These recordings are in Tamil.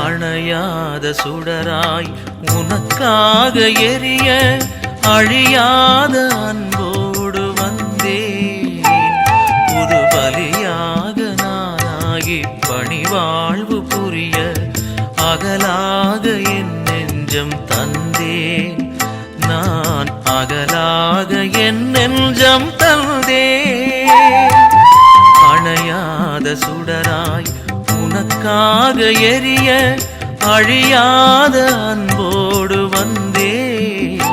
அணையாத சுடராய் உனக்காக எரிய அழியாத அன்போடு வந்தேன். புது பலியாக நானாகி பணிவாழ்வு புரிய அகலாக என் நெஞ்சம் தந்தேன். நான் அகலாக என் நெஞ்சம் தந்தேன். அணையாத சுடராய் உனக்காக எரிய அழியாத அன்போடு வந்தேன்.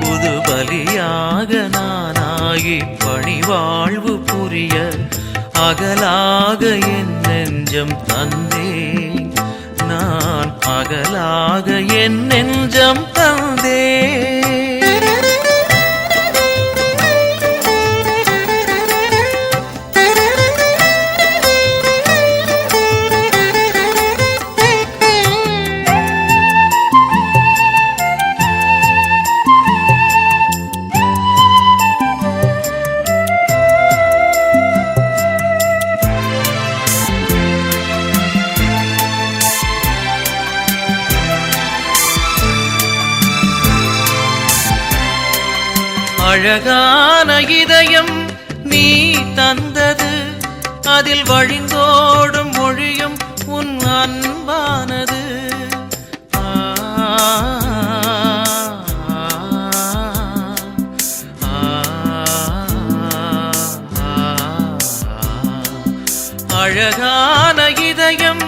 புது பலியாக நானாகி பணிவாழ்வு புரிய அகலாக என் நெஞ்சம் தந்தேன். நான் அகலாக என் நெஞ்சம் தந்தேன். அழகான இதயம் நீ தந்தது, அதில் வழிந்தோடும் மொழியும் உன் அன்பானது. அழகான இதயம்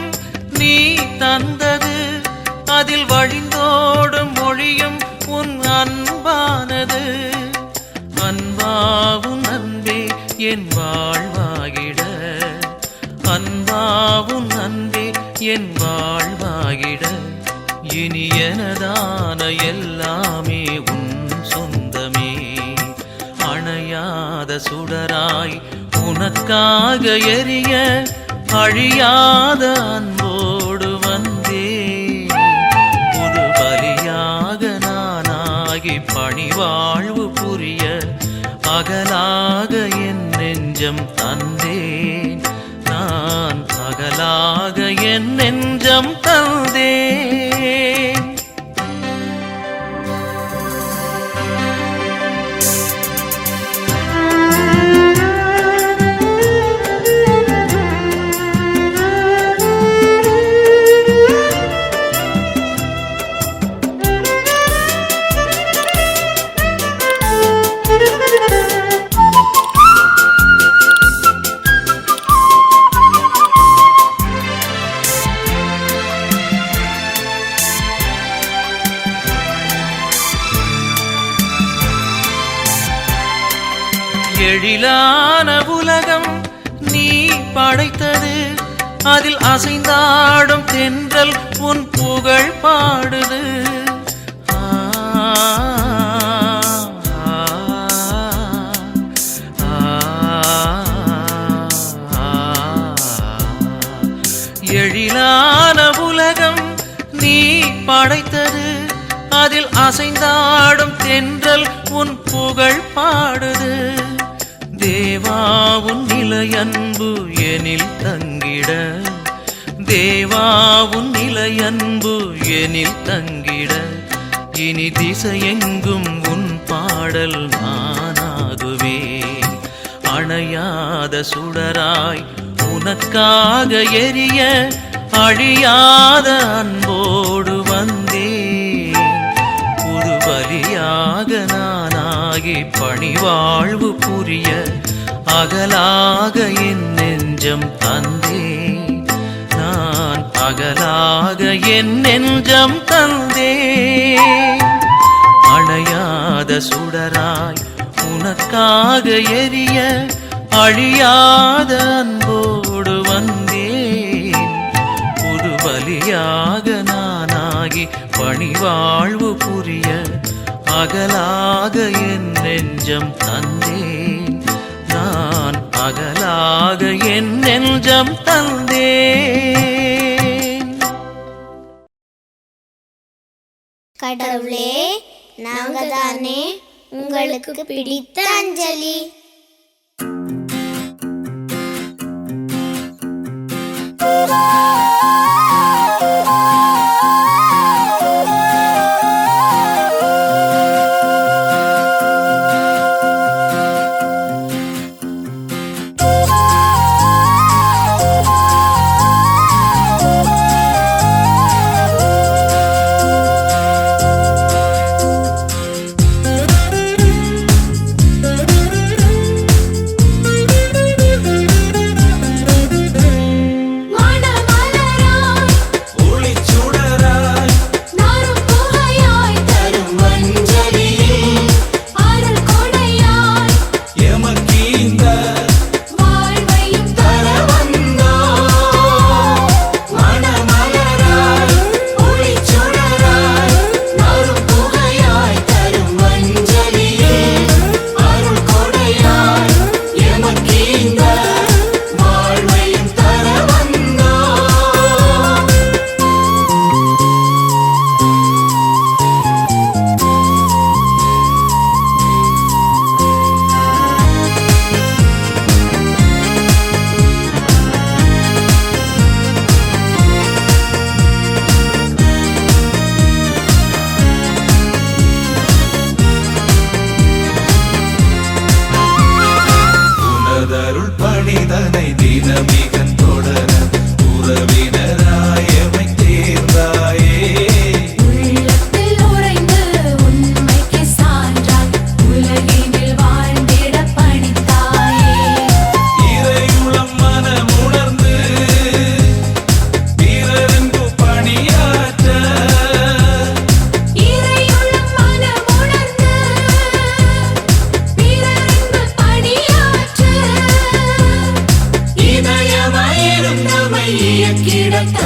நீ தந்தது, அதில் வழிந்தோடும் மொழியும் உன் அன்பானது. அன்பாவும் அன்பே என் வாழ்வாகிட, அன்பாவும் அன்பே என் வாழ்வாகிட, இனி எனதான எல்லாமே உன் சொந்தமே. அணையாத சுடராய் உனக்காக எரிய அழியாத அன்போடு வந்தேன். புது பலியாக நானாகி பணிவாழ்வு புரிய அகலாக என் நெஞ்சம் தந்தேன். நான் அகலாக என் நெஞ்சம் தந்தேன். எழிலான உலகம் நீ படைத்தது, அதில் அசைந்தாடும் தென்றல் உன் புகழ் பாடுது. எழிலான உலகம் நீ படைத்தது, அதில் அசைந்தாடும் தென்றல் உன் புகழ் பாடுது. தேவாவுன் நிலையன்பு எனில் தங்கிட, தேவாவுன் நிலையன்பு எனில் தங்கிட, இனி திசையெங்கும் உன் பாடல் நானாகுவேன். அணையாத சுடராய் உனக்காக எரிய அழியாத அன்போடு வந்தேன். புது பலியாக நானாகி பணிவாழ்வு புரிய அகலாக என் நெஞ்சம் தந்தேன். நான் அகலாக என் நெஞ்சம் தந்தேன். அணையாத சுடராய் உனக்காக எரிய அழியாத அன்போடு வந்தேன். புது பலியாக நானாகி பணிவாழ்வு புரிய அகலாக என் நெஞ்சம் தந்தேன். நான் அகலாக என் நெஞ்சம் தந்தேன். கடவுளே, நாங்க தானே உங்களுக்கு பிடித்த அஞ்சலி.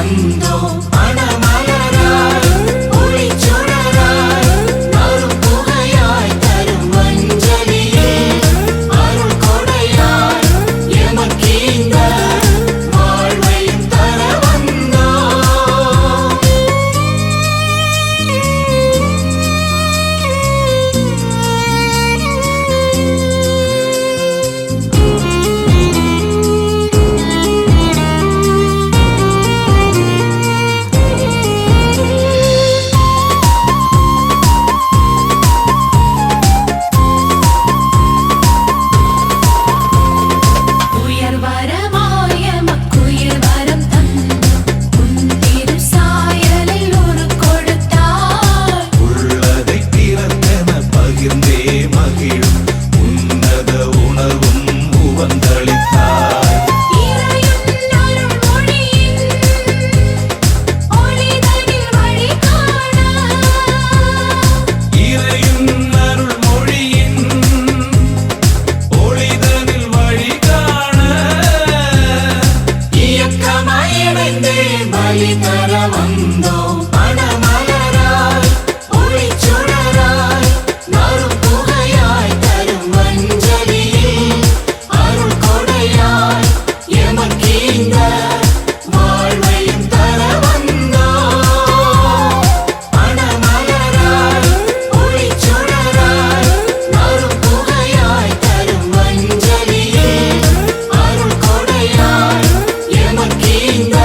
வந்தோம் மணமலராய் ஒளிச்சுடராய் நறும் புகையாய் தரும் அஞ்சலியே அருள் கொடையாய் எமக்கீந்த வாழ்வையும் தர வந்தோம். உயர் வரமாய மக்குயிர் வரம் தந்தோம் உன் திரு சாயலில் ஒரு கொடுத்தாய் உள்ளதை பிறந்தென பகிர்ந்தே மகிழும் உன்னத உணர்வும் உவந்தளித்தாய். இறையின் அருள் மொழியின் ஒளிதனில் வழி காண இறையின் அருள் மொழியின் ஒளிதனில் வழி காண இயக்கமாய் இணைந்தே பலி தர வந்தோம் மணமலராய் ஒளிச்சுடராய் நறும் புகையாய் தரும் அஞ்சலியே அருள் கொடையாய் எமக்கீந்த வாழ்வையும் தர வந்தோம் மணமலராய் ஒளிச்சுடராய் நறும் புகையாய் தரும் அஞ்சலியே அருள் கொடையாய் எமக்கீந்த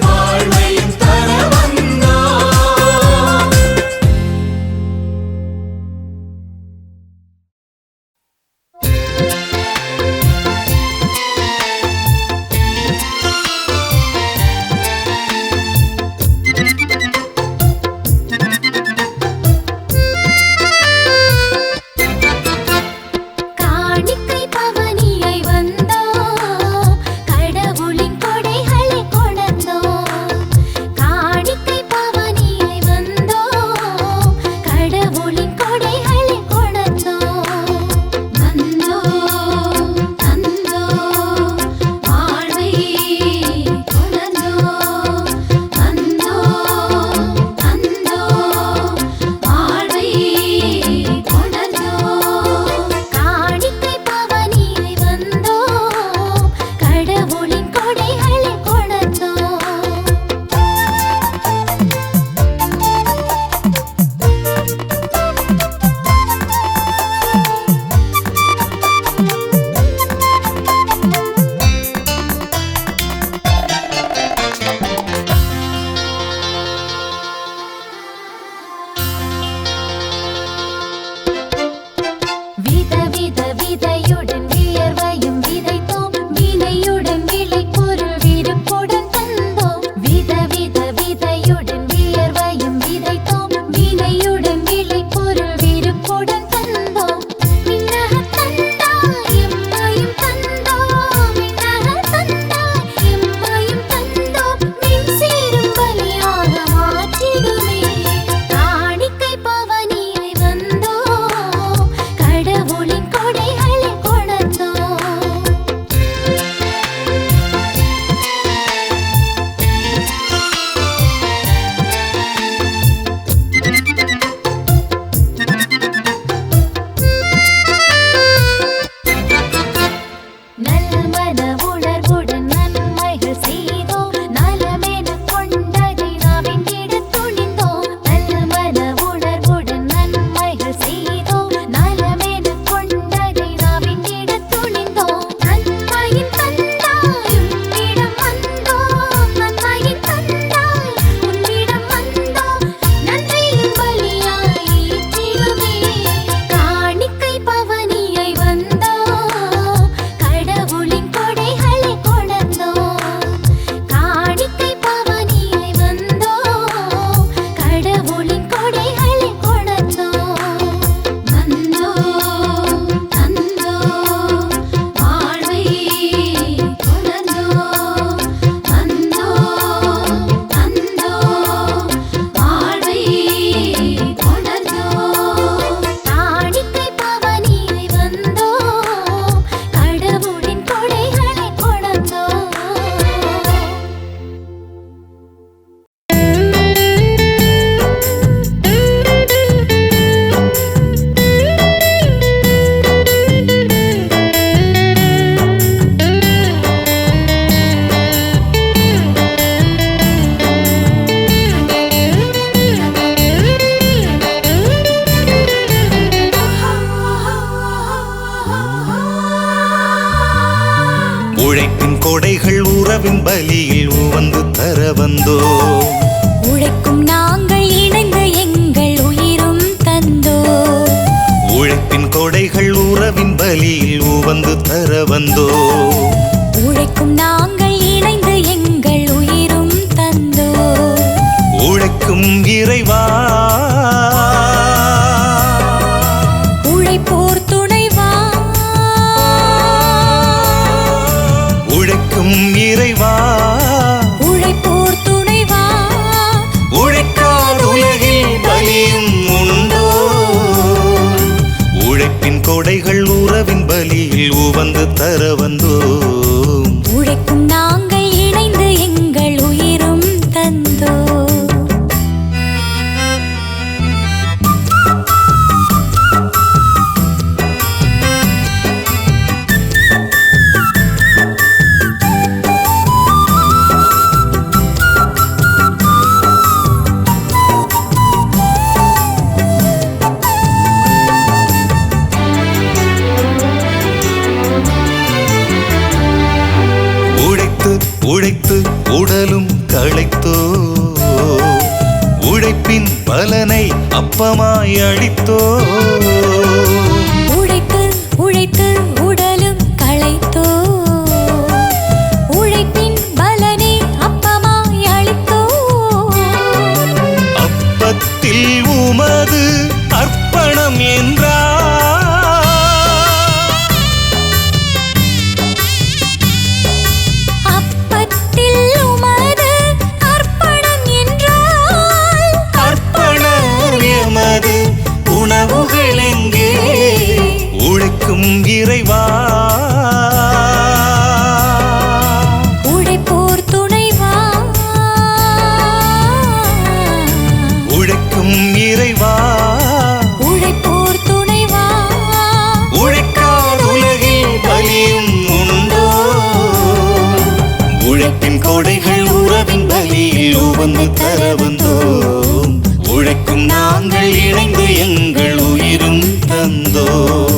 வாழ்வையும் தர வந்தோம். பலியில் உவந்து தர வந்தோ. உழைக்கும் நாங்கள் இணைந்து எங்கள் உயிரும் தந்தோ. உழைப்பின் கொடைகள் உறவின் பலியில் உவந்து தர வந்தோ. உழைக்கும் நாங்கள் இணைந்து எங்கள் உயிரும் தந்தோ. உழைக்கும் இறைவா உழைப்போர் துணைவா. உழைக்கும் இறைவா உழைப்போர் துணைவா. உழைக்காத உலகில் பலியும் உண்டோ. உழைப்பின் கொடைகள் உறவின் பலியில் உவந்து தர வந்தோம். உழைக்கும் நாங்கள் இணைந்து எங்கள் உயிரும் தந்தோ. உழைத்து உழைத்து உடலும் களைத்தோ. உழைப்பின் பலனை அப்பமாய் அளித்தோ. உழைத்து உழைத்து உடலும் களைத்தோ. உழைப்பின் பலனை அப்பமாய் அளித்தோ. அப்பத்தில் உமது அர்ப்பணம் என்றார். அப்பத்தில் உமது அர்ப்பணம் என்றால் அர்ப்பணம் எமது உணவுகள் எங்கே. உழைக்கும் இறைவா உழைப்போர் துணைவா. உழைக்கும் இறைவா உழைப்போர் துணைவா. உழைக்காத உலகில் பலியும் உண்டோ. உழைப்பின் கொடைகள் உறவின் பலியில் உவந்து தர வந்தோம். உழைக்கும் நாங்கள் இணைந்து எங்கள் உயிரும் தந்தோம்.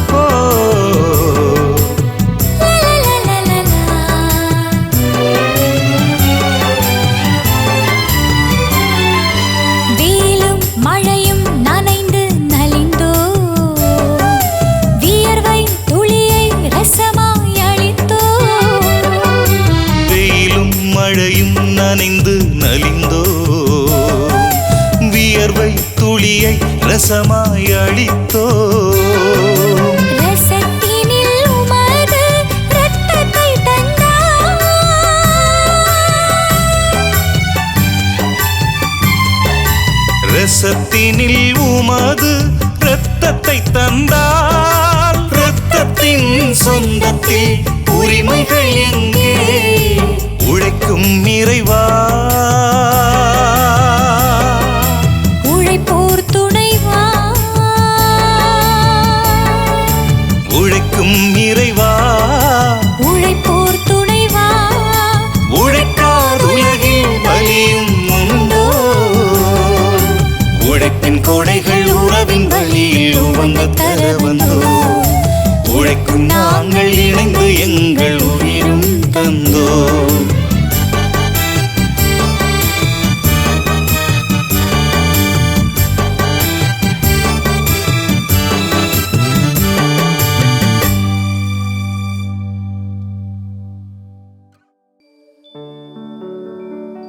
ஓ வெயிலும் மழையும் நனைந்து நலிந்தோ. வியர்வை துளியை ரசமாய் அளித்தோ. வெயிலும் மழையும் நனைந்து நலிந்தோ. வியர்வை துளியை ரசமாய் அளித்தோ. ரசத்தினில் உமது இரத்தத்தை தந்தார். ரசத்தினில் உமது இரத்தத்தை தந்தால். இரத்தத்தின் சொந்தத்தில் உரிமைகள் எங்கே. உழைக்கும் இறைவா உழைப்போர் துணைவா. உழைக்கும் இறைவா உழைப்போர் துணைவா. உழைக்காத உலகில் பலியும் உண்டோ. உழைப்பின் கொடைகள் உறவின் பலியில் உவந்து தர வந்தோ. உழைக்கும் நாங்கள் இணைந்து எங்கள் உயிரும் தந்தோ.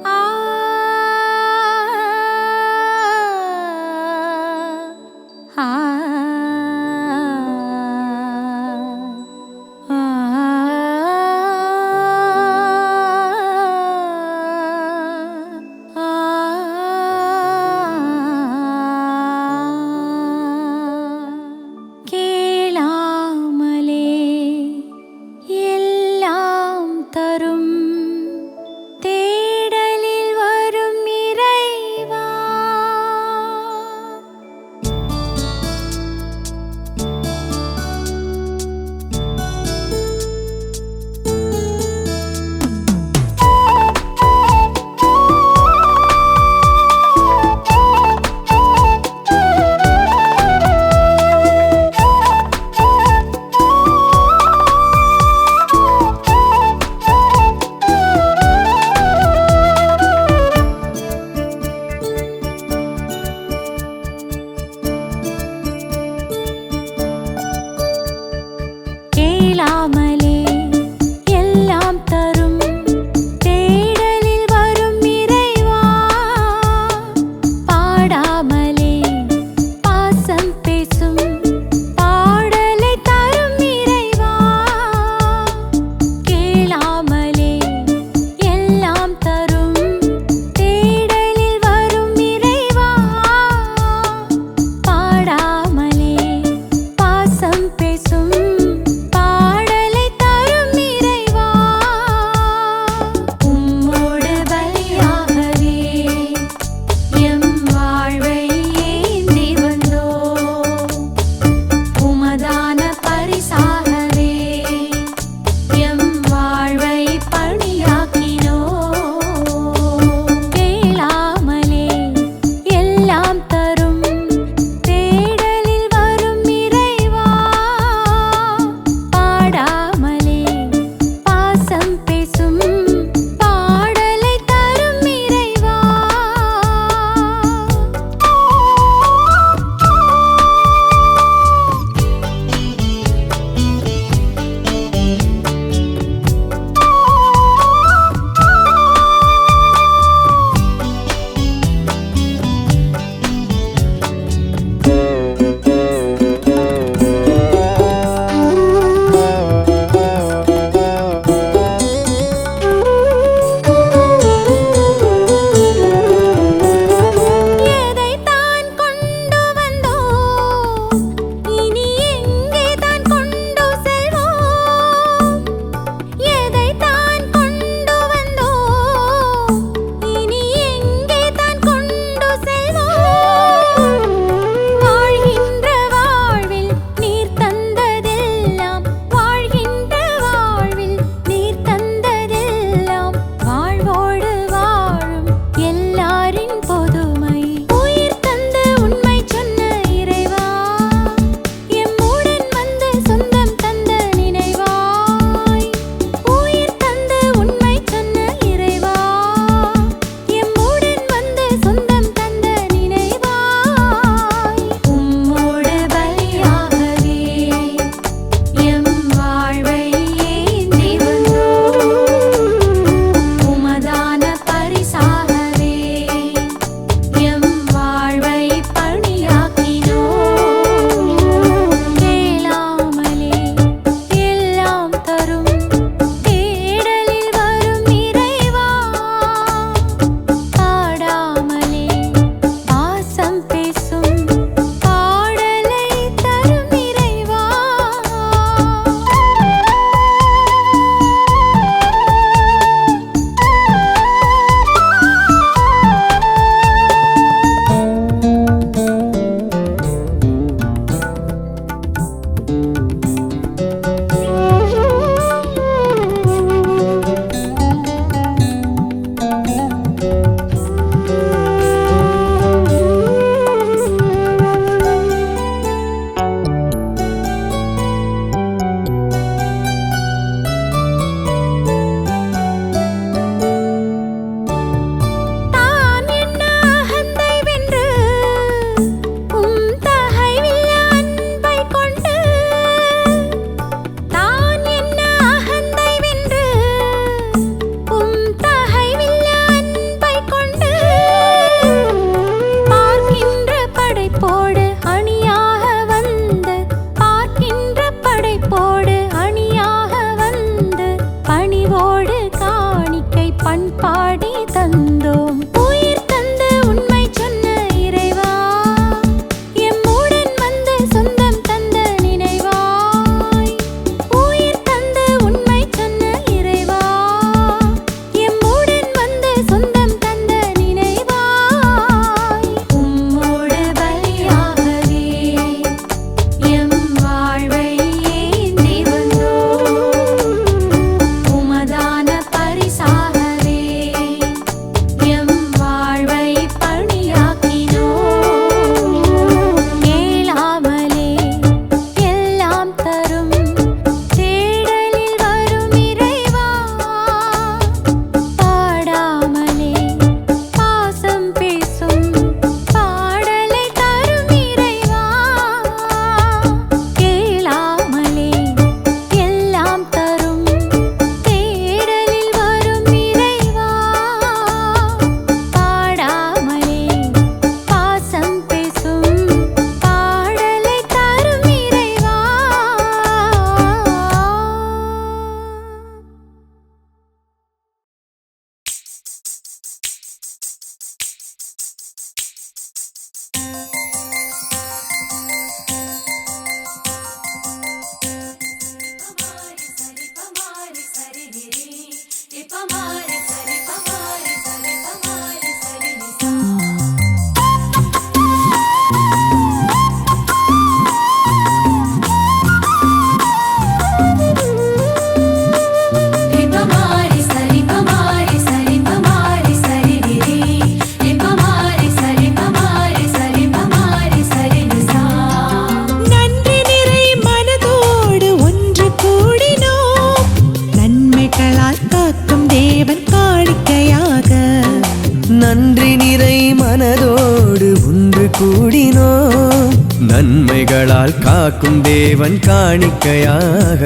ஆ பலியாகவே கூடினோம் நன்மைகளால் காக்கும் தேவன் காணிக்கையாக.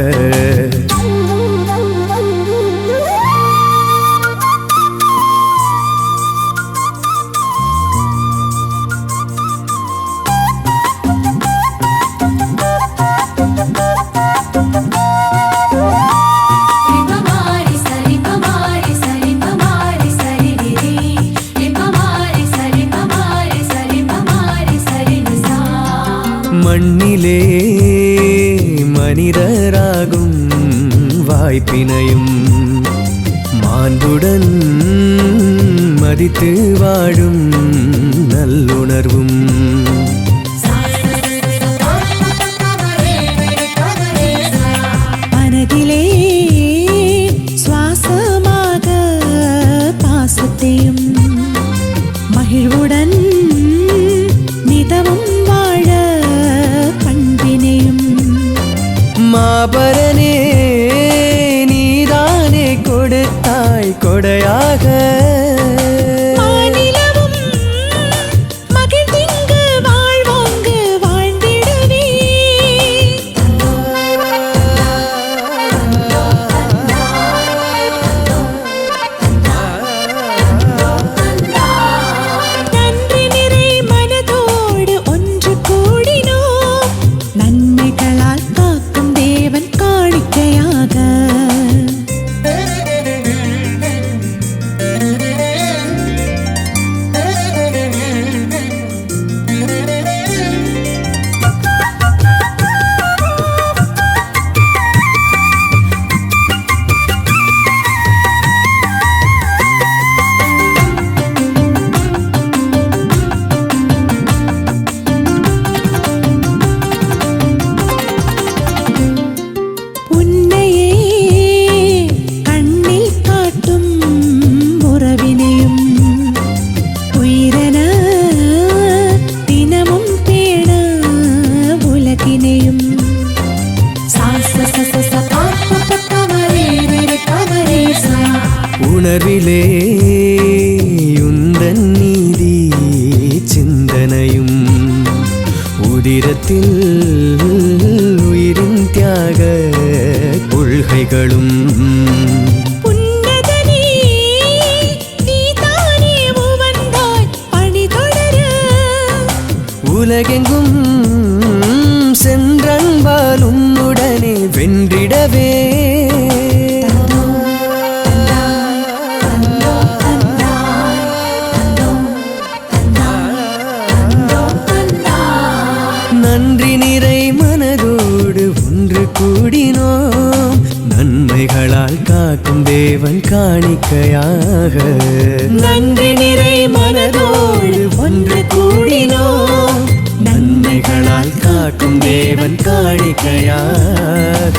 மண்ணிலே மனிதராகும் வாய்ப்பினையும் மாண்புடன் மதித்து வாழும் நல்லுணர்வும் மனதிலே சுவாசமாக பாசத்தையும் மகிழ்வுடன் நிதமும் வாழ பண்பினையும் மாபரனே நீதானே கொடுத்தாய் கொடையாக. மாநிலமும் மகிழ்ந்திங்கு வாழ்வோங்கு வாழ்ந்திடவே நன்றி நிறை மனதோடு ஒன்று கூடினோம் நன்மைகளால் காக்கும் தேவன் காணிக்கையாக. உன்னையே கண்ணில் காட்டும் உறவினையும் உயிரென தினமும் பேண உலகினையும் உணர்விலே உந்தன் நீதி சிந்தனையும் உதிரத்தில் உயிரின் தியாக கொள்கைகளும் உன்னதனே நீதானே உவந்தாய் பணி தொடர உலகெங்கும் சென்றன்பால் உன்னுடனே வென்றிடவே. நன்றி நிறை மனதோடு ஒன்று கூடினோம் நன்மைகளால் காக்கும் தேவன் காணிக்கையாக. நன்றி நிறை மனதோடு ஒன்று கூடினோம் நன்மைகளால் காக்கும் தேவன் காணிக்கையாக.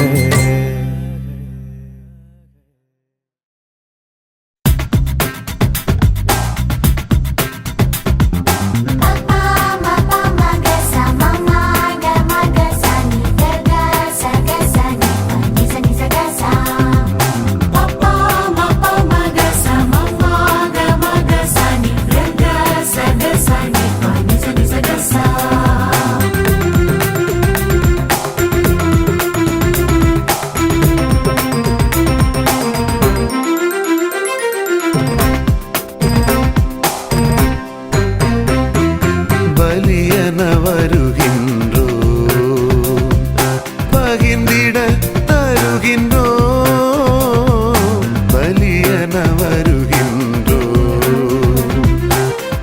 பலியன வருகின்றோ பகிர்ந்திட தருகின்றோ பலியன வருகின்றோ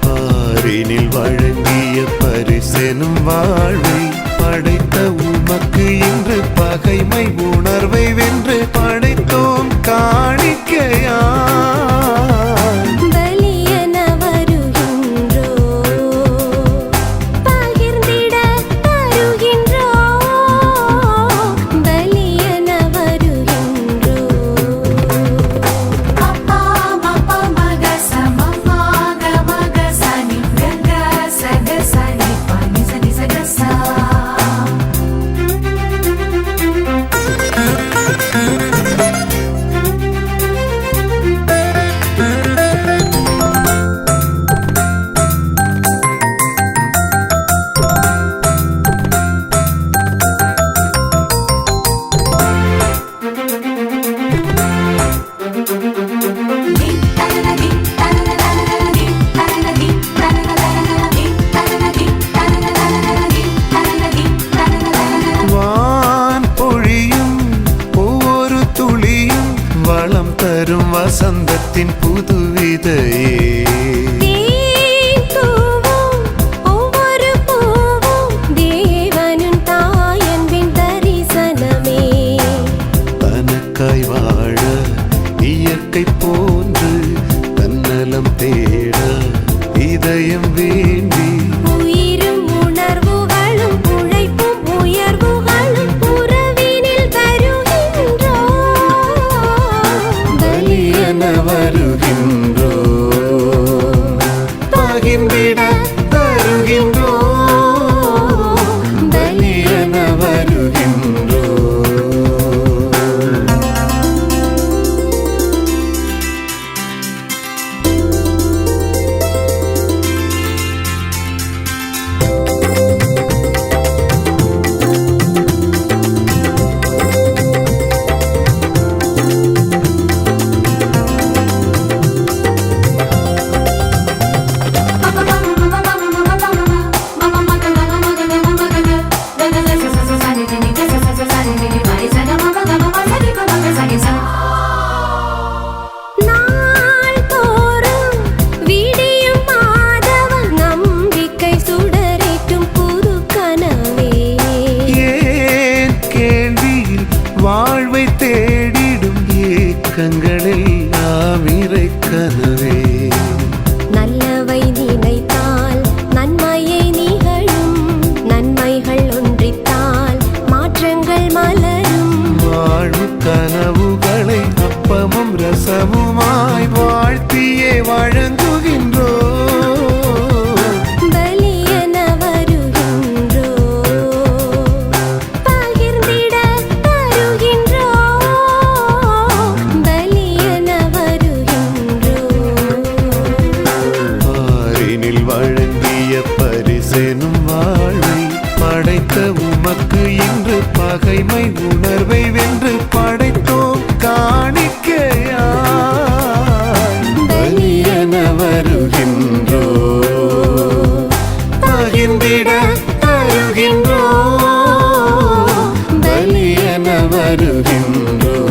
பாரினில் வழங்கிய பரிசெனும் வாழ்வை படைத்த உமக்கு இன்று பகைமை உணர்வை வென்று படைத்தோம் காணிக்கையா. வசந்தத்தின் புதுவிதையே தேன் தூவும் ஒவ்வொரு பூவும் தேவனின் தாயன்பின் தரிசனமே. தனக்காய் வாழ இயற்கை போன்று தன்னலம் தேட இதயம் வேண்டி உயிரும் உணர்வுகளும் உழைப்பும் உயர்வுகளும் உறவினில் வருகின்றோம். பலியென வருகின்றோம் பகிர்ந்திட தருகின்றோம் பலியென வருகின்றோம். நாள்தோறும் விடியும் மாதவன் நம்பிக்கை சுடரேற்றும் புது கனவே. ஏன் கேள்வியில் வாழ்வை தேடிடும் ஏக்கங்களெல்லாம் இறை கனவே. நல்லவை நினைத்தால் நன்மையை நிகழும். நன்மைகள் ஒன்றித்தால் மாற்றங்கள் மலரும். வாழ்வு கனவுகளை அப்பமும் ரசமுமாய் வாழ்த்தியே வழங்குகின்றோம். பலியென வருகின்றோம். பகிர்ந்திட தருகின்றோம். பலியென வருகின்றோம். ஆறினில் வழங்கிய பரிசெனும் வாழ்வை படைத்த உமக்கு இன்று பகைமை உணர்வை வென்று படைத்தோம் காணிக்கையாய். பலியென வருகின்றோம் பகிர்ந்திட தருகின்றோம் பலியென வருகின்றோம்.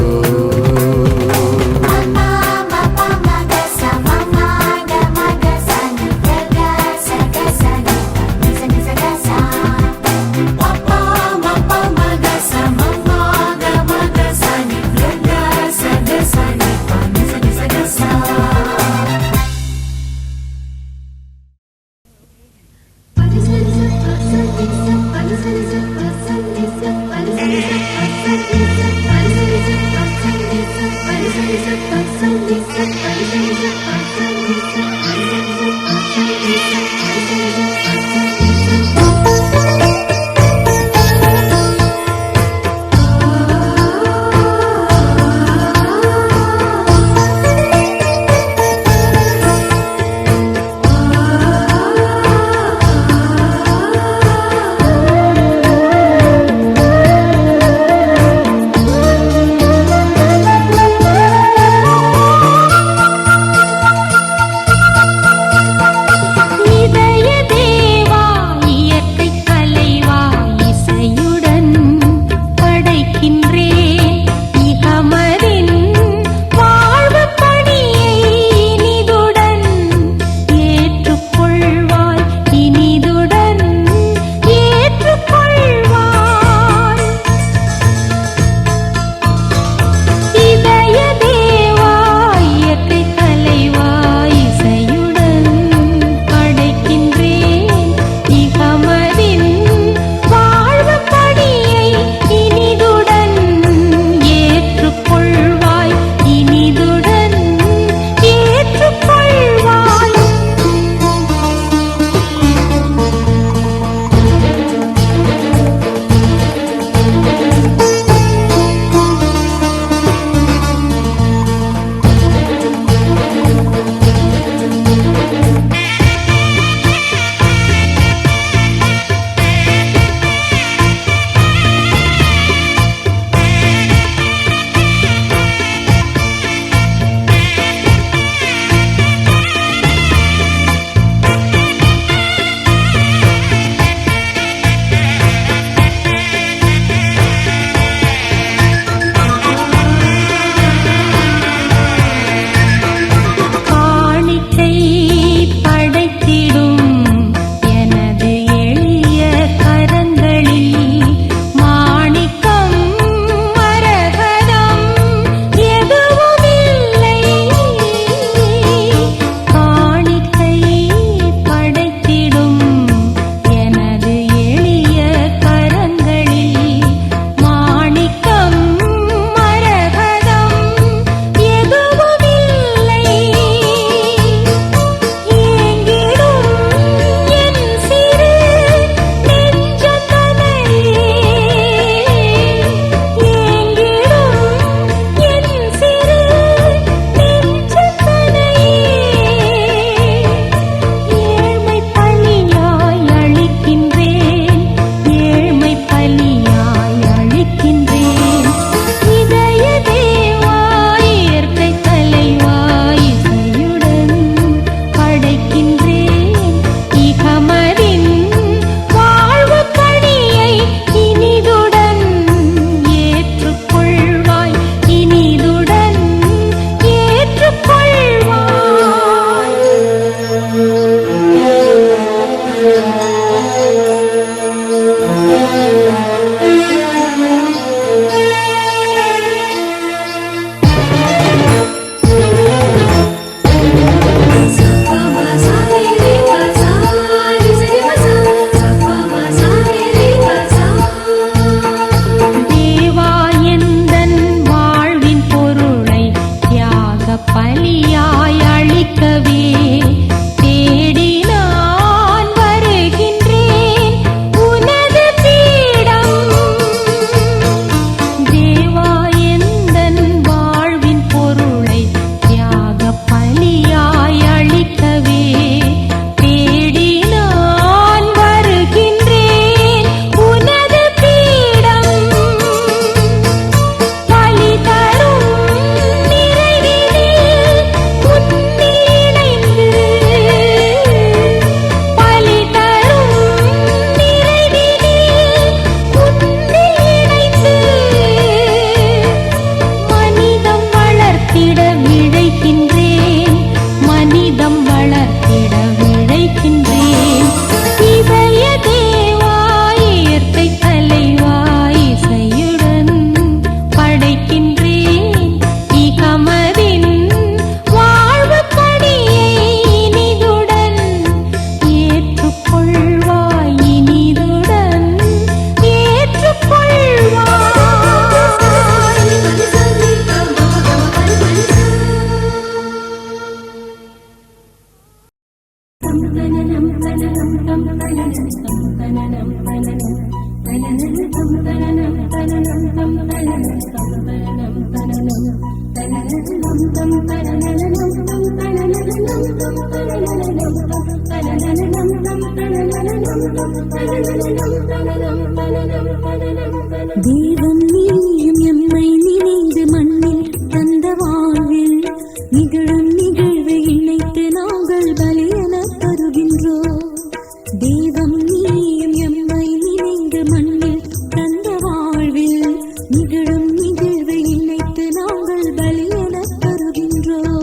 தெய்வம் நீயும் எம்மை நினைந்து மண்ணில் தந்த வாழ்வில் நிகழும் நிகழ்வை இணைத்து நாங்கள் பலியென தருகின்றோம். தெய்வம் நீயும் எம்மை நினைந்து மண்ணில் தந்த வாழ்வில் நிகழும் நிகழ்வை இணைத்து நாங்கள் பலியென தருகின்றோம்.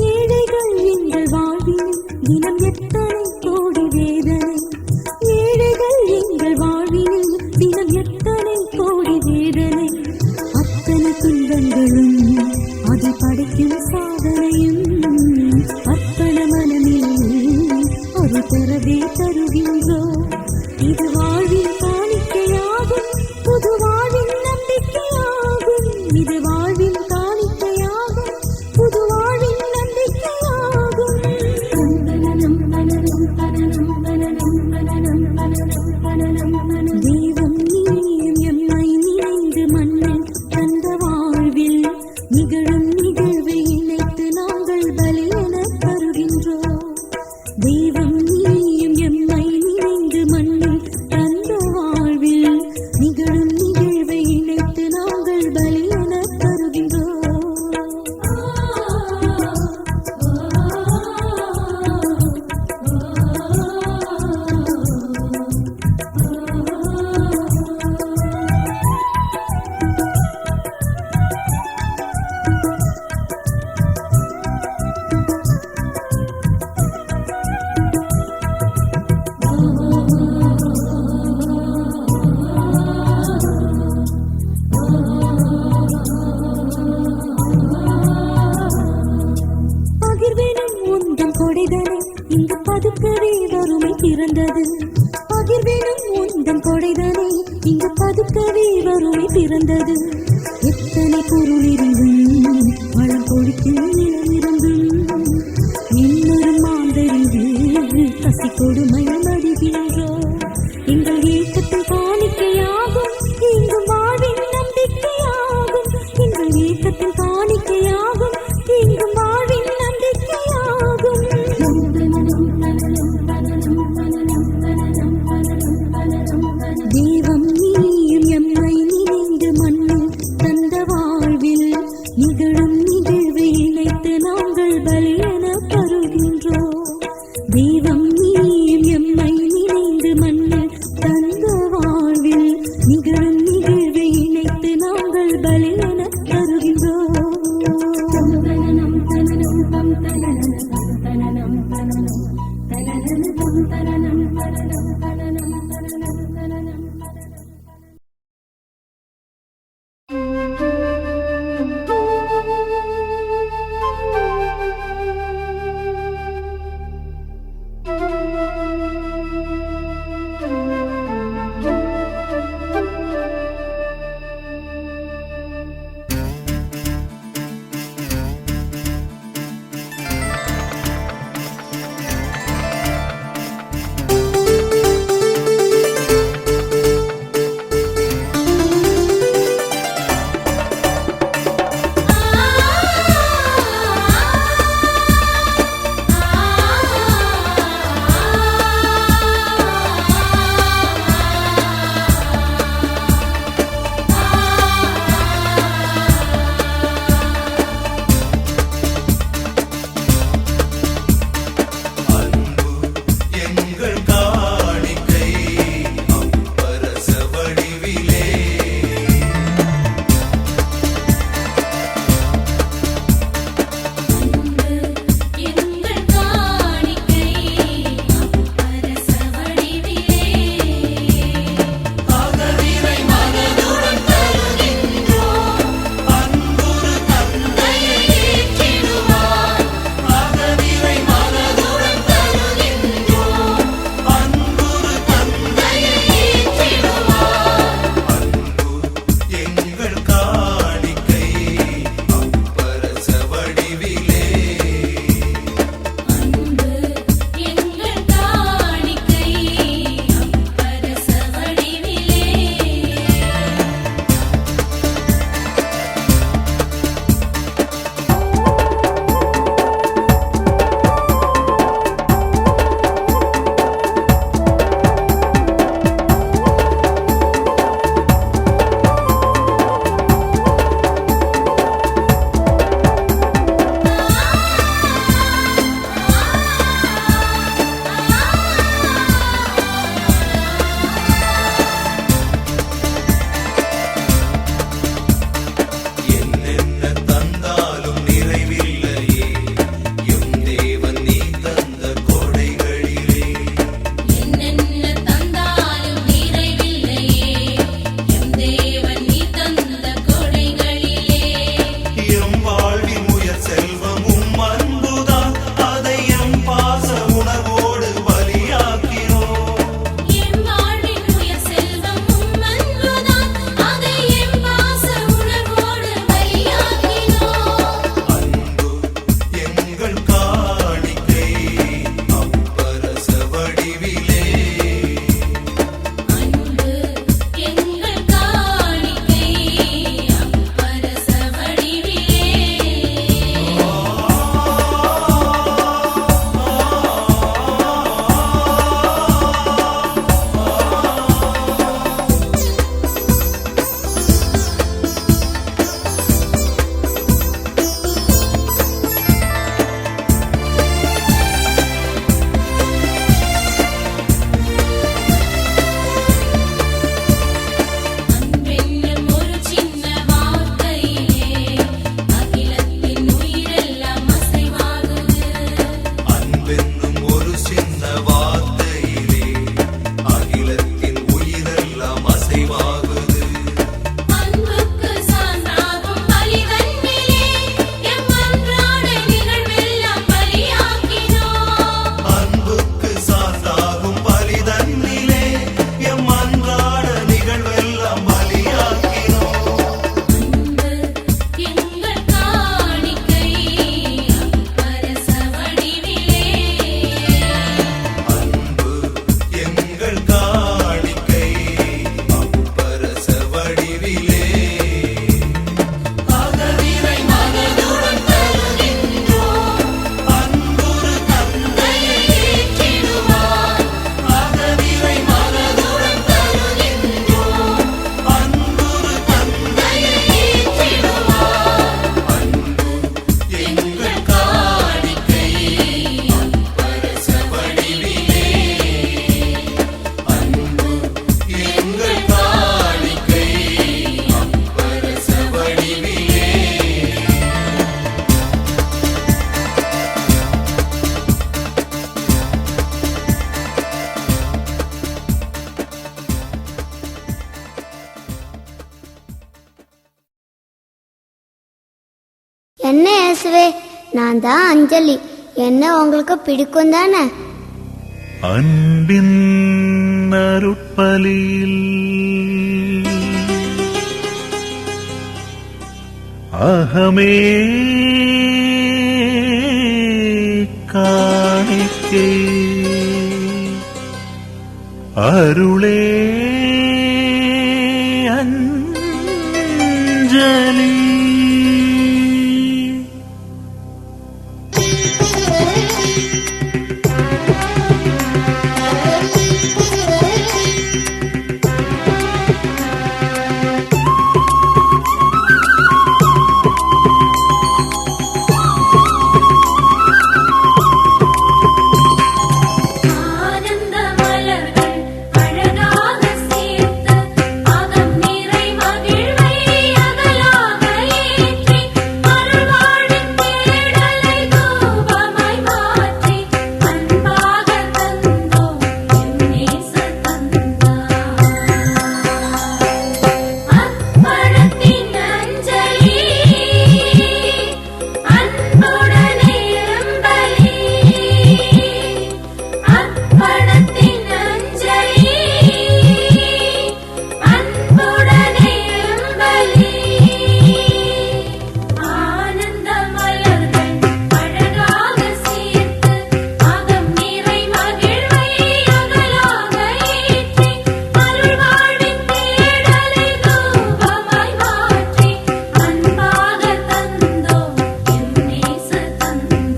ஏழைகள் எங்கள் வாழ்வில் தினம் எத்தனை கோடி வேதனை. ஏழைகள் எங்கள் வாழ்வில் தினம் எத்தனை கோடி வேதனை. அத்தனை துன்பங்களும் அதை படைக்கும் சாதனையும் அத்தன மனமில் ஒரு தரவே தருகின்றோம். இது வாழ்வில் காணிக்கையாகும், புது வாழ்வின் நம்பிக்கையாகும். இது வாழ்வில் காணிக்கையாகும், புது வாழ்வின் நம்பிக்கையாகும். தெய்வம் நீயும் எம்மை நினைந்து மண்ணில் தந்த வாழ்வில் நிகழும் நிகழ்வை இணைத்து நாங்கள் பலியென தருகின்றோம். தெய்வம் நீயும் எம்மை நினைந்து மண்ணில் தந்த வாழ்வில் நிகழும் நிகழ்வை இணைத்து நாங்கள் பலியென தருகின்றோம். பகிர்வேனும் உந்தன் கொடைதனை இங்கு பதுக்கவே வறுமை பிறந்தது. பகிர்வேனும் உந்தன் கொடைதனை இங்கு பதுக்கவே வறுமை பிறந்தது. எத்தனை பொருள் இருந்தும் வளம் கொழிக்கும் நிலம் இருந்தும் இன்னொரு மாந்தறிந்து பசி கொடுமை மடிகின்றோம். எங்கள் ஏக்கத்தில் காணிக்கையாகும், இங்கு வாழ்வின் நம்பிக்கையாகும். எங்கள் ஏக்கத்தில் காணிக்கையாகும், இங்கு வாழ்வின் நம்பிக்கையாகும். தெய்வம் நீயும் எம்மை நினைந்து மண்ணில் இயேசுவே, நான் தான் அஞ்சலி. என்ன உங்களுக்கு பிடிக்கும் தானே? அன்பின் அருட்பலியில் அகமே காணிக்கை, அருளே அஞ்சலி. ஆனந்த மலர்கள் அழகாக சேர்த்து அகம் நிறை மகிழ்வை அகலாக ஏற்றி அருள்வாழின் தேடலை தூபமாய் மாற்றி அன்பாக தந்தோம் நேச தந்தார். அப்பழத்தின் அஞ்சலி அன்புடனே எம்பலி, அப்பழத்தின் அஞ்சலி அன்புடனே எம்பலி. ஆனந்த மலர்கள் அழகாக சேர்த்து அகம் நிறை மகிழ்வை அகலாக ஏற்றி அருள்வாழ்வின் தேடலை தூபமாய் மாற்றி அன்பாக தந்தோம் நேச தந்தார்.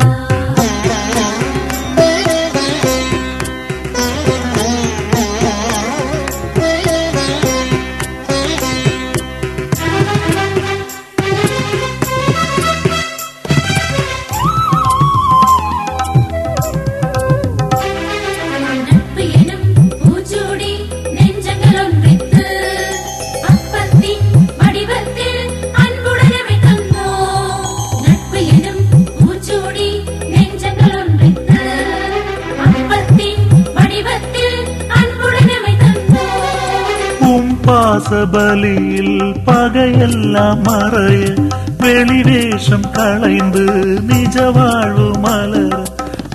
நட்பு எனும் பூச்சூடி நெஞ்சங்கள் ஒன்றித்து அப்பத்தின் வடிவத்தில் அன்புடனே தந்தோம். நட்பு எனும் பூச்சூடி நெஞ்சங்கள் ஒன்றித்து அப்பத்தின் வடிவத்தில் அன்புடனே தந்தோம். பாசபலியில் பகையெல்லாம் மறைய வெளிவேஷம் களைந்து நிஜ வாழ்வு மலர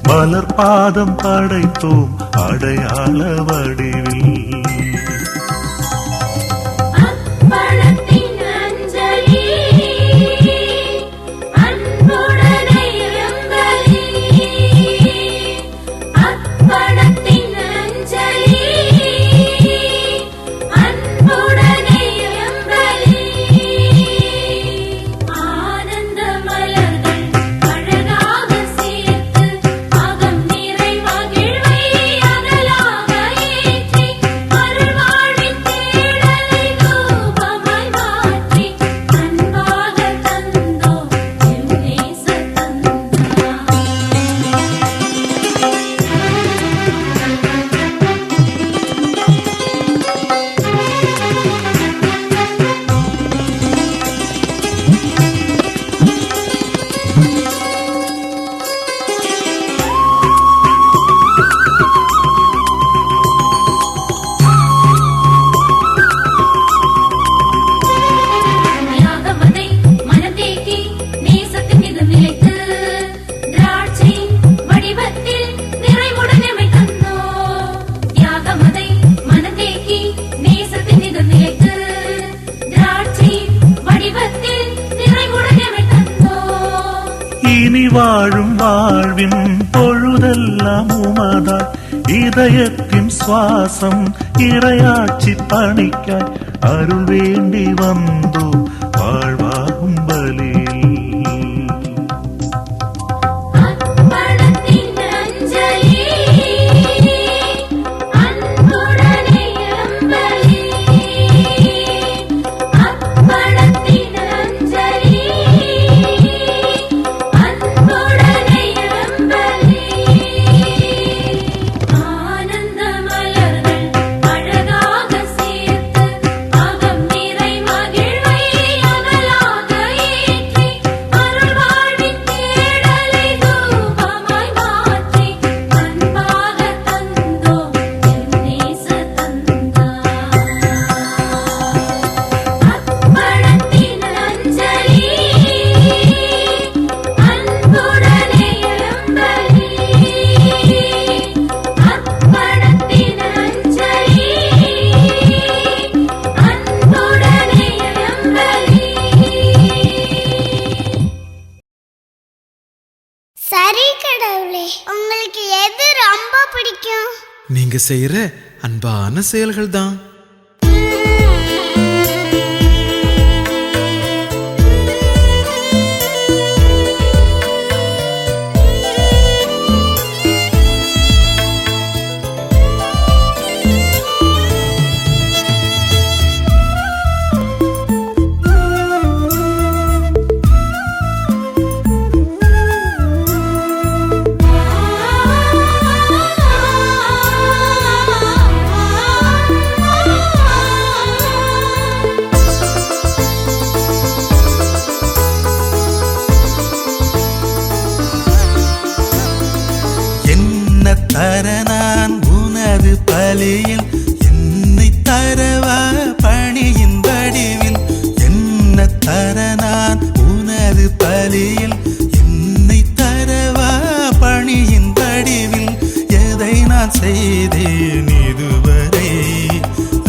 மலர் பாதம் படைத்தோம் அடையாள வடிவில். அப்பழத்தின் அஞ்சலி அன்புடனே எம்பலி, அப்பழத்தின் அஞ்சலி அன்புடனே எம்பலி. ஆனந்த மலர்கள் அழகாக சேர்த்து அகம் நிறை மகிழ்வை அகலாக ஏற்றி அருள்வாழ்வின் தேடலை தூபமாய் மாற்றி அன்பாக தந்தோம் நேச தந்தார். தியாகமதை மனதேக்கி நேசத்தின் மீது நிலைத்து திராட்சை வடிவத்தில் நிறைவுடனே தந்தோம். தியாகமதை மனதேக்கி நேசத்தின் மீது நிலைத்து திராட்சை வடிவத்தில் நிறைவுடனே தந்தோம். இனி வாழும் வாழ்வின் பொழுதெல்லாம் உமதாய் இதயத்தின் சுவாசம் இறையாட்சி பணிக்காய் அருள் வேண்டி வந்தோம் வாழ்வாகும் பலியில். அப்பழத்தின் அஞ்சலி அன்புடனே எம்பலி, அப்பழத்தின் அஞ்சலி அன்புடனே எம்பலி. ஆனந்த மலர்கள் அழகாக சேர்த்து அகம் நிறை மகிழ்வை அகலாக நீங்க செய்யற அன்பான செயல்கள் தான். தர நான் உனது பலியில் என்னை தரவா பணியின் வடிவில் என்ன தர நான் உனது பலியில் என்னை தரவா பணியின் வடிவில் எதை நான் செய்தேன் இதுவரை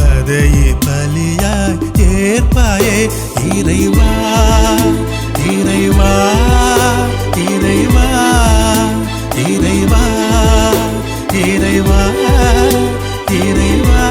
அதையே பலியாய் ஏற்பாயே இறைவா இறைவா இறைவா இறைவா இறைவா இறைவா.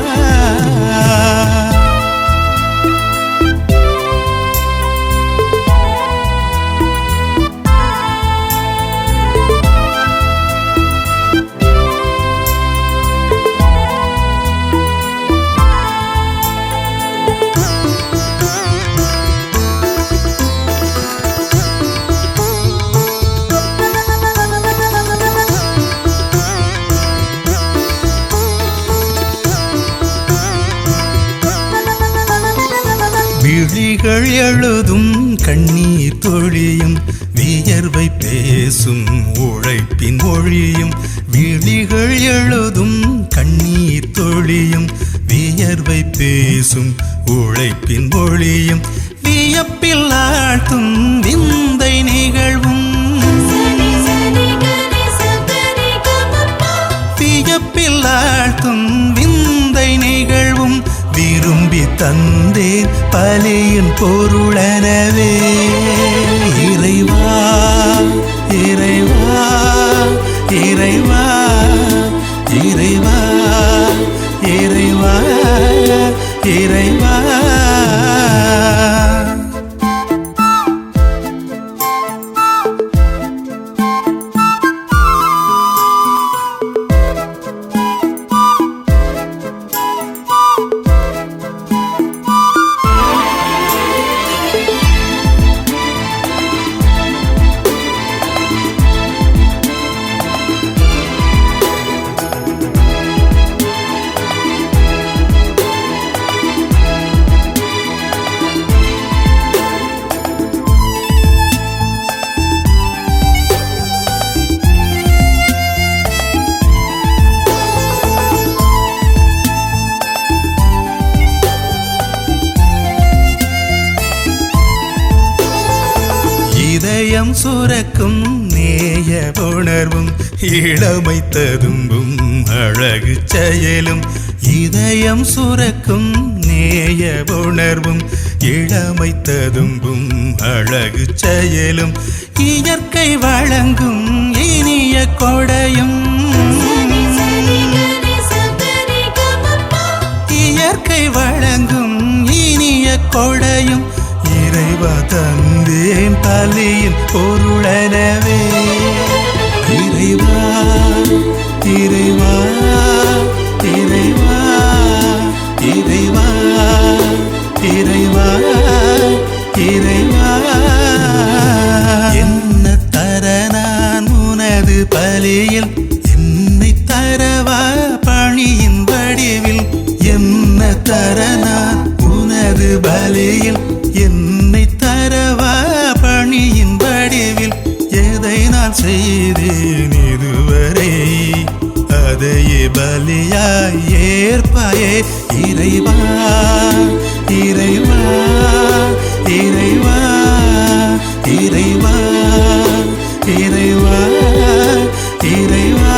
விழிகள் எழுதும் கண்ணீர் தொழியும் வியர்வை பேசும் உழைப்பின் மொழியும் விழிகள் எழுதும் கண்ணீர் தொழியும் வியர்வை பேசும் உழைப்பின் மொழியும் வியப்பில் ஆழ்த்தும் விந்தை நிகழ்வும் வியப்பில் ஆழ்த்தும் விந்தை நிகழ்வும் விரும்பி தந்தேன் பலியின் பொருளனவே இறைவா இறைவா இறைவா இறைவா இறைவா இறைவா. இதயம் சுரக்கும் நேய உணர்வும் இளமை ததும்பும் அழகு செயலும் இதயம் சுரக்கும் நேய உணர்வும் இளமை ததும்பும் அழகு செயலும் இயற்கை வழங்கும் இனிய கொடையும் இயற்கை வழங்கும் இனிய கொடையும் இறைவா தந்தேன் பலியின் பொருளனவே இறைவா இறைவா இறைவா இறைவா இறைவா இறைவா. என்ன தர நான் உனது பலியில் என்னை தரவா பணியின் வடிவில் என்ன தர நான் உனது பலியில் என்னை தரவா பணியின் வடிவில் எதை நான் செய்தேன் இதுவரை அதையே பலியாய் ஏற்பாயே இறைவா இறைவா இறைவா இறைவா இறைவா இறைவா.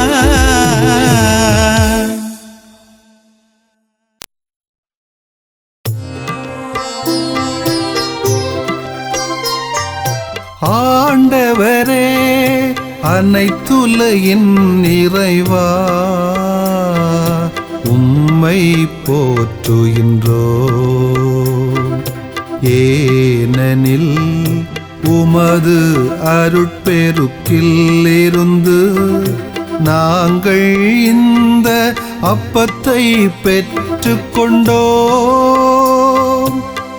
ஆண்டவரே அனைத்துலகின் இறைவா உம்மை போற்றுகின்றோம். ஏனெனில் உமது அருட்பெருக்கில் இருந்து நாங்கள் இந்த அப்பத்தை பெற்றுக்கொண்டோம்.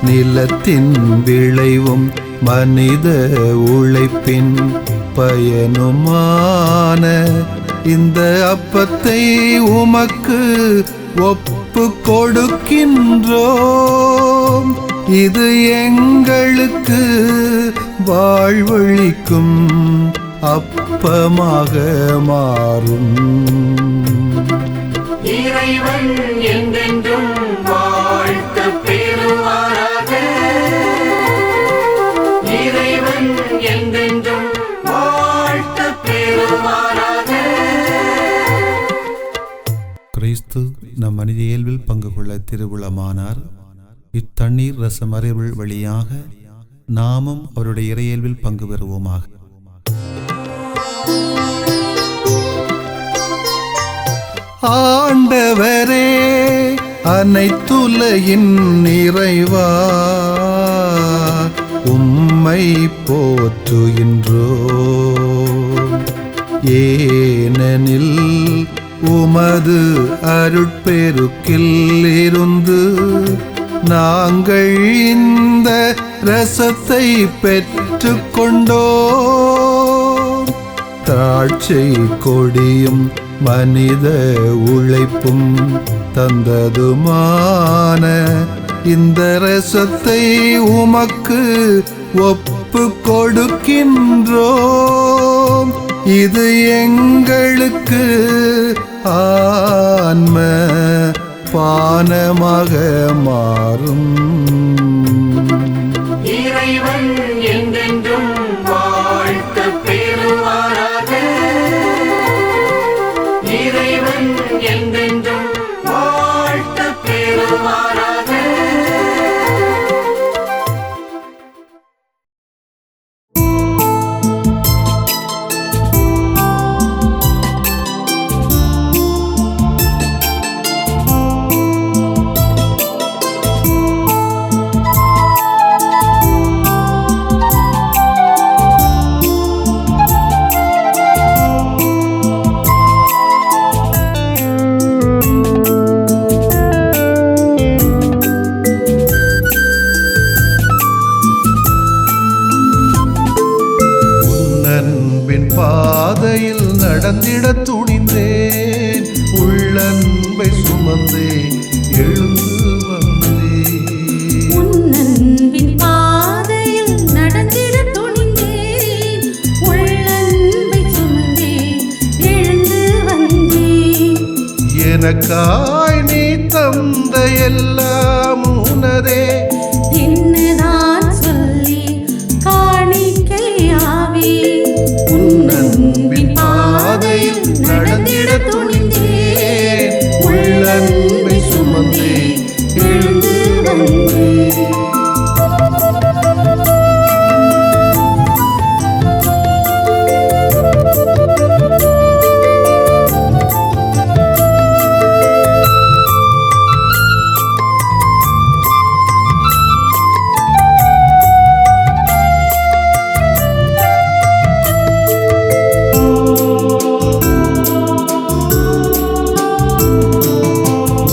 நிலத்தின் விளைவும் மனித உழைப்பின் பயனுமான இந்த அப்பத்தை உமக்கு ஒப்பு கொடுக்கின்றோம். இது எங்களுக்கு வாழ்வளிக்கும் அப்பமாக மாறும். இறைவன் என்றென்றும் வாழ்த்து பெறுவாராக. இறைவன் என்றென்றும் வாழ்த்து பெறுவாராக. கிறிஸ்து நம் மனித இயல்பில் பங்கு கொள்ள திருவுளமானார். இத்தண்ணீர் ரசம் அறிவுள் வழியாக நாமும் அவருடைய இறையியல்பில் பங்கு பெறுவோமாக. ஆண்டவரே, அனைத்துலகின் நிறைவா, உம்மை போற்றுகின்றோம். ஏனெனில் உமது அருட்பெருக்கில் இருந்து நாங்கள் இந்த ரசத்தை பெற்றுக்கொண்டோம். திராட்சை கொடியும் மனித உழைப்பும் தந்ததுமான இந்த ரசத்தை உமக்கு ஒப்பு கொடுக்கின்றோம். இது எங்களுக்கு ஆன்ம பானமாக மாறும். இறைவன் என்றென்றும் வாழ்த்து பெறுவாராக. இறைவன் என்றென்றும் வாழ்த்து பெறுவாராக. பாதையில் நடந்திட துணிந்தேன், உள்ளன்பை சுமந்தே எழுந்து வந்தேன். உன்னன்பின் பாதையில் நடந்திட துணிந்தேன், உள்ளன்பை சுமந்தே எழுந்து வந்தேன். எனக்காய் நீ தந்த எல்லாம் உனதே, என்னதான் சொல்லி காணிக்கையாவே. உன்னன்பின் பாதையில் நடந்திட துணிந்தேன், உள்ளன்பை சுமந்தே எழுந்து வந்தேன்.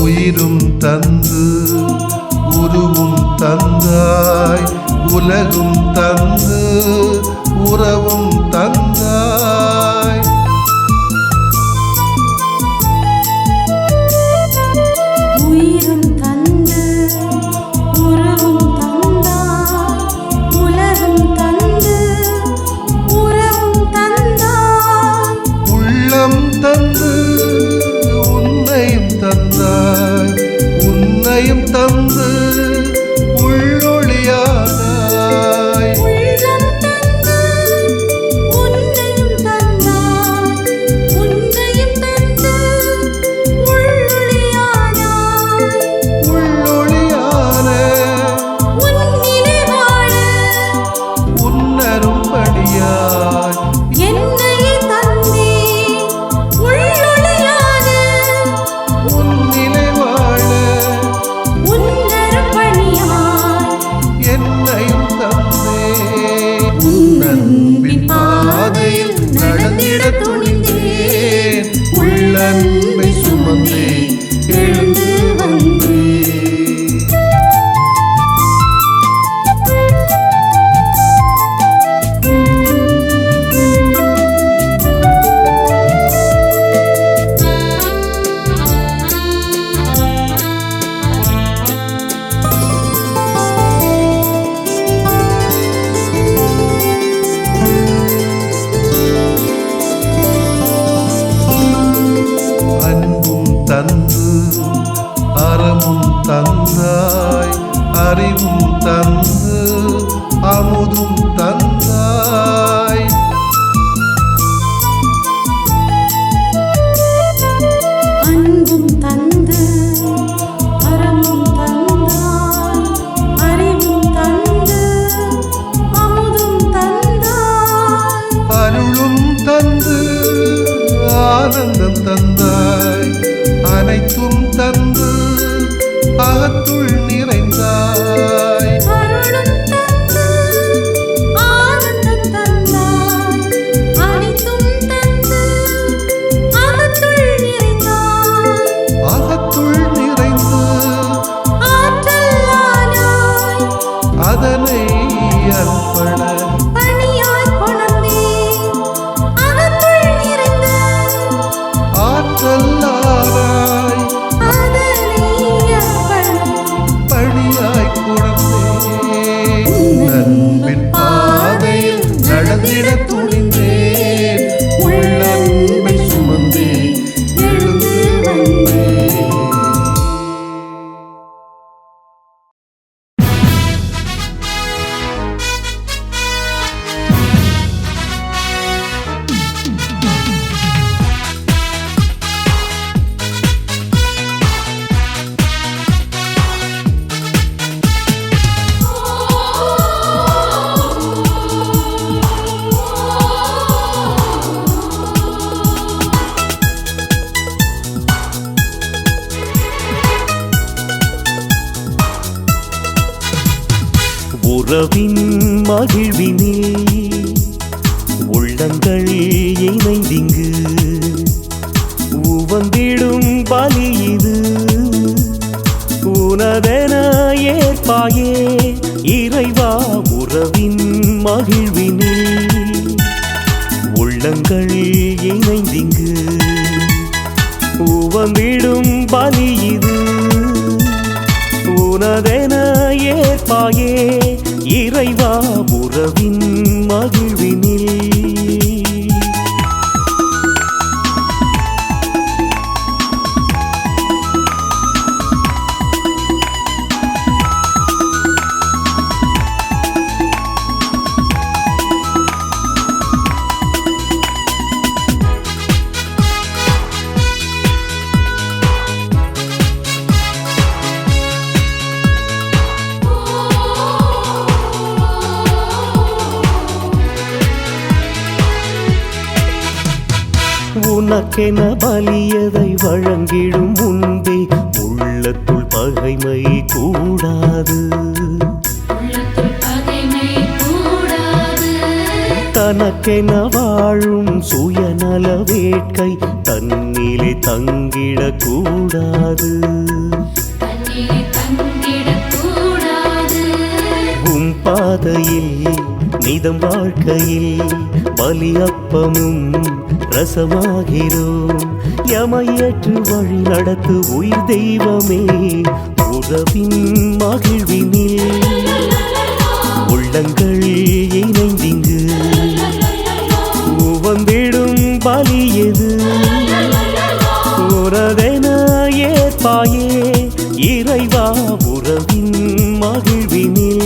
உயிரும் தந்து உருவும் தந்தாய், உலகும் தந்து உறவும் தந்தாய். உயிரும் தந்து உறவும் தந்தாய், உலகம் தந்து உறவும் தந்தாய். உள்ளம் தந்து உன்னையும் தந்தாய், உன்னையும் தந்து உள்ளொளியானாய். உள்ளம் தந்தாய், அறிவும் தந்து அமுதும் தந்தாய். அன்பும் தந்து அறமும் தந்தாய், அறிவும் தந்து அமுதும் தந்தாய். அருளும் தந்து ஆனந்தம் தந்தாய், அனைத்தும் தந்து அகத்துள் நிறைந்தாய். அருளும் தந்து ஆனந்தம் தந்தாய், அனைத்தும் தந்து அகத்துள் நிறைந்தாய். அகத்துள் நிறைந்து ஆற்றலானாய், அதனை அர்ப்பண பணியாய் கொணர்ந்தே அகத்துள் நிறைந்த ஆற்றல்லாராய் அதனை அர்ப்பண பணியாய் கொடுத்தேன். அன்பின் பாதையில் நடந்திட துணிந்தேன், உள்ளன்பை சுமந்தே எழுந்து வந்தேன். உறவின் மகிழ்வினே உள்ளங்கள் இணைந்திங்கு உவந்திடும் பலி இது உனதென ஏற்பாயே இறைவா. உறவின் மகிழ்வினே உள்ளங்கள் இணைந்திங்கு உவந்திடும் பலி இது உனதென ஏற்பாயே இறைவா. உறவின் மகிழ்வினில் உனக்கென பலியதை வழங்கிடும் முன்பே உள்ளத்துள் பகைமை கூடாது. தனக்கென வாழும் சுயநல வேட்கை தன்னிலே தங்கிடக்கூடாது. உம் பாதையில் நிதம் வாழ்க்கையில் பலியப்பமும் ரசமாகிறோம். யமையற்று வழி நடத்து உயிர் தெய்வமே. உறவின் மகிழ்வினில் உள்ளங்கள் இணைந்திங்கு உவந்திடும் பலி எது உனதென ஏற்பாயே இறைவா. உறவின் மகிழ்வினில்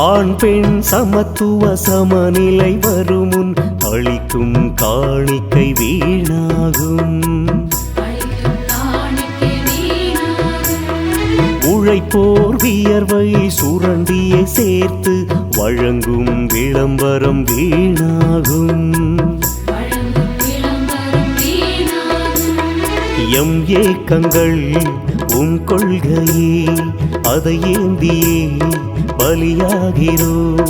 ஆண் பெண் சமத்துவ சமநிலை வருமுன் அளிக்கும் காணிக்கை வீணாகும். உழைப்போர் வியர்வை சுரண்டியை சேர்த்து வழங்கும் விளம்பரம் வீணாகும். எம் ஏக்கங்கள் உம் கொள்கையே அதை ஏந்தியே பலியாகிறோம்.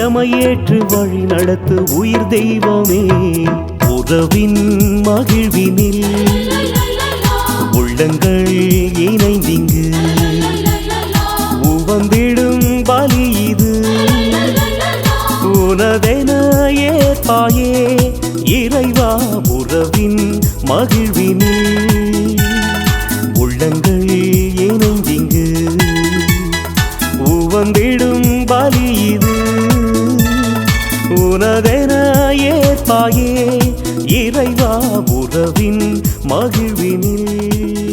எமையேற்று வழி நடத்து உயிர் தெய்வமே, உறவின் மகிழ்வினில் உள்ளங்கள் இணைந்திங்கு உவந்திடும் பலி இது. உனதென ஏற்பாயே இறைவா, உறவின் மகிழ்வினில் உள்ளங்கள் இணைந்திங்கு உவந்திடும் பலி இது. உனதென ஏற்பாயே இறைவா, உறவின் மகிழ்வினில்